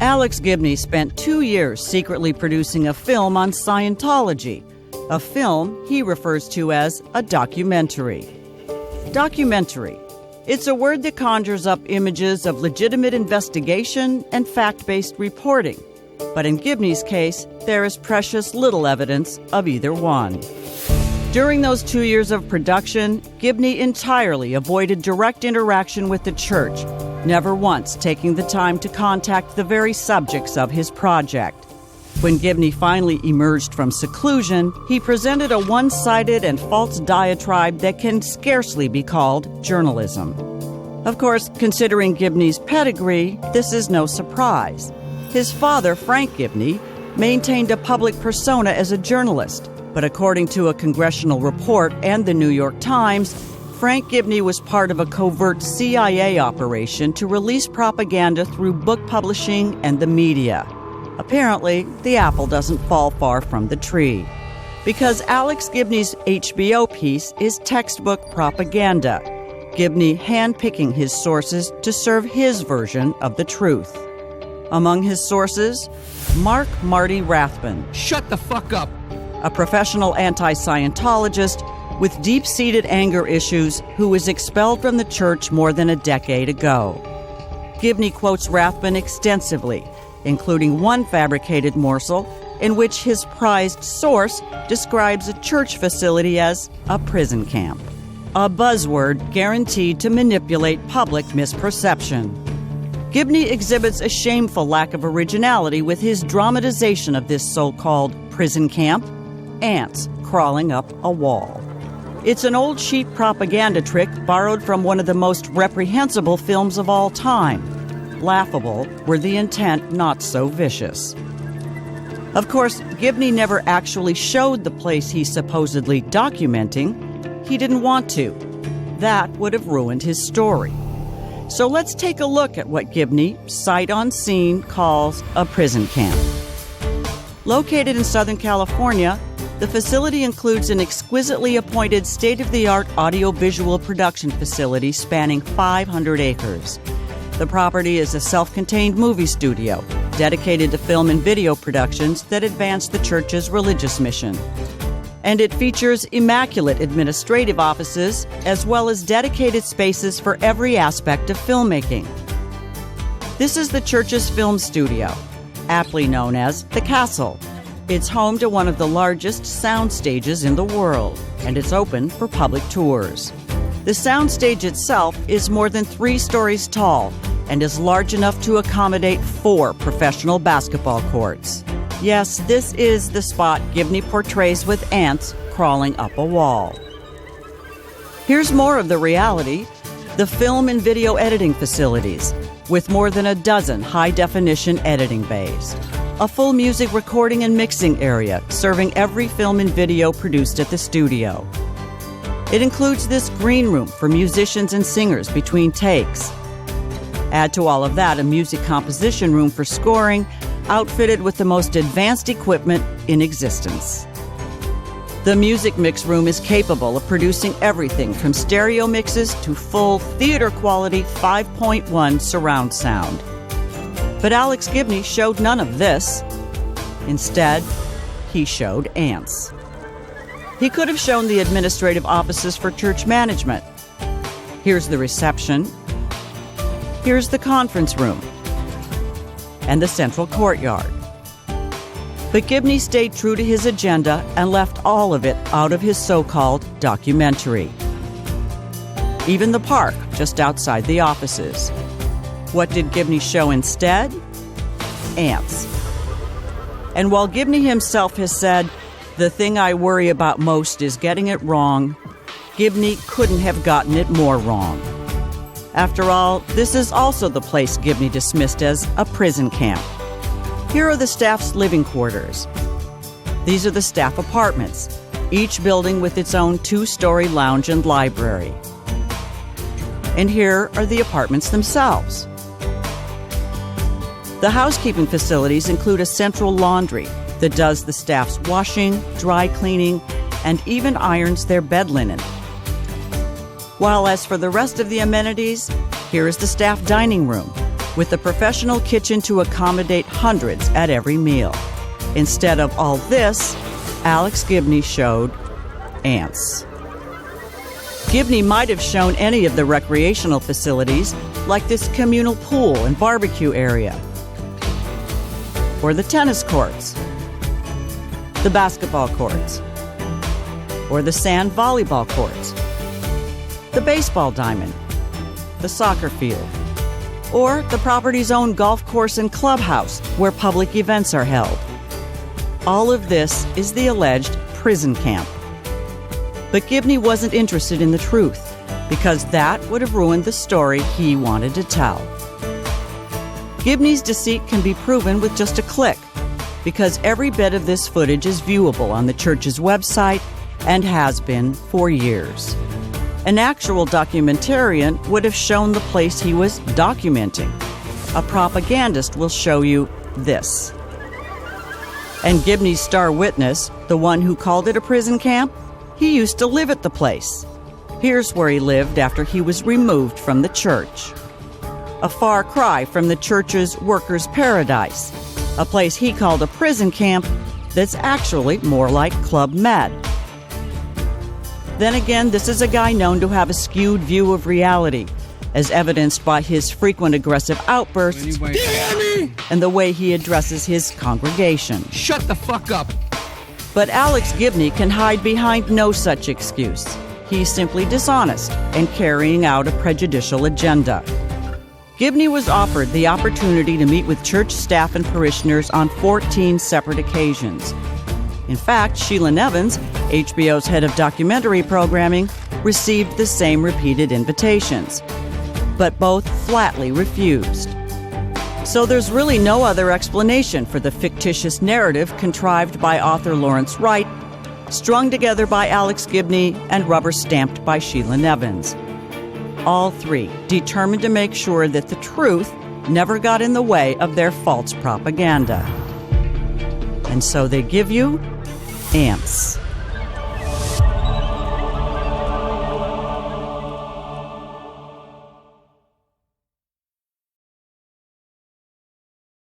Alex Gibney spent 2 years secretly producing a film on Scientology, a film he refers to as a documentary. Documentary. It's a word that conjures up images of legitimate investigation and fact-based reporting. But in Gibney's case, there is precious little evidence of either one. During those 2 years of production, Gibney entirely avoided direct interaction with the church, never once taking the time to contact the very subjects of his project. When Gibney finally emerged from seclusion, he presented a one-sided and false diatribe that can scarcely be called journalism. Of course, considering Gibney's pedigree, this is no surprise. His father, Frank Gibney, maintained a public persona as a journalist, but according to a congressional report and the New York Times, Frank Gibney was part of a covert CIA operation to release propaganda through book publishing and the media. Apparently, the apple doesn't fall far from the tree, because Alex Gibney's HBO piece is textbook propaganda, Gibney handpicking his sources to serve his version of the truth. Among his sources, Marty Rathbun. Shut the fuck up! A professional anti-Scientologist with deep-seated anger issues who was expelled from the church more than a decade ago. Gibney quotes Rathbun extensively, including one fabricated morsel in which his prized source describes a church facility as a prison camp, a buzzword guaranteed to manipulate public misperception. Gibney exhibits a shameful lack of originality with his dramatization of this so-called prison camp, ants crawling up a wall. It's an old sheep propaganda trick borrowed from one of the most reprehensible films of all time. Laughable were the intent not so vicious. Of course, Gibney never actually showed the place he's supposedly documenting. He didn't want to. That would have ruined his story. So let's take a look at what Gibney, sight unseen, calls a prison camp. Located in Southern California, the facility includes an exquisitely appointed state-of-the-art audiovisual production facility spanning 500 acres. The property is a self-contained movie studio dedicated to film and video productions that advance the church's religious mission. And it features immaculate administrative offices as well as dedicated spaces for every aspect of filmmaking. This is the church's film studio, aptly known as the Castle. It's home to one of the largest sound stages in the world, and it's open for public tours. The soundstage itself is more than 3 stories tall and is large enough to accommodate 4 professional basketball courts. Yes, this is the spot Gibney portrays with ants crawling up a wall. Here's more of the reality: the film and video editing facilities, with more than a dozen high-definition editing bays. A full music recording and mixing area serving every film and video produced at the studio. It includes this green room for musicians and singers between takes. Add to all of that a music composition room for scoring, outfitted with the most advanced equipment in existence. The music mix room is capable of producing everything from stereo mixes to full theater-quality 5.1 surround sound. But Alex Gibney showed none of this. Instead, he showed ants. He could have shown the administrative offices for church management. Here's the reception. Here's the conference room. And the central courtyard. But Gibney stayed true to his agenda and left all of it out of his so-called documentary. Even the park just outside the offices. What did Gibney show instead? Ants. And while Gibney himself has said, "The thing I worry about most is getting it wrong," Gibney couldn't have gotten it more wrong. After all, this is also the place Gibney dismissed as a prison camp. Here are the staff's living quarters. These are the staff apartments, each building with its own 2-story lounge and library. And here are the apartments themselves. The housekeeping facilities include a central laundry that does the staff's washing, dry cleaning, and even irons their bed linen. While as for the rest of the amenities, here is the staff dining room, with a professional kitchen to accommodate hundreds at every meal. Instead of all this, Alex Gibney showed ants. Gibney might have shown any of the recreational facilities, like this communal pool and barbecue area, or the tennis courts, the basketball courts, or the sand volleyball courts, the baseball diamond, the soccer field, or the property's own golf course and clubhouse where public events are held. All of this is the alleged prison camp. But Gibney wasn't interested in the truth, because that would have ruined the story he wanted to tell. Gibney's deceit can be proven with just a click, because every bit of this footage is viewable on the church's website and has been for years. An actual documentarian would have shown the place he was documenting. A propagandist will show you this. And Gibney's star witness, the one who called it a prison camp, he used to live at the place. Here's where he lived after he was removed from the church. A far cry from the church's workers' paradise, a place he called a prison camp that's actually more like Club Med. Then again, this is a guy known to have a skewed view of reality, as evidenced by his frequent aggressive outbursts and the way he addresses his congregation. Shut the fuck up! But Alex Gibney can hide behind no such excuse. He's simply dishonest and carrying out a prejudicial agenda. Gibney was offered the opportunity to meet with church staff and parishioners on 14 separate occasions. In fact, Sheila Nevins, HBO's head of documentary programming, received the same repeated invitations, but both flatly refused. So there's really no other explanation for the fictitious narrative contrived by author Lawrence Wright, strung together by Alex Gibney and rubber-stamped by Sheila Nevins. All three determined to make sure that the truth never got in the way of their false propaganda. And so they give you ants.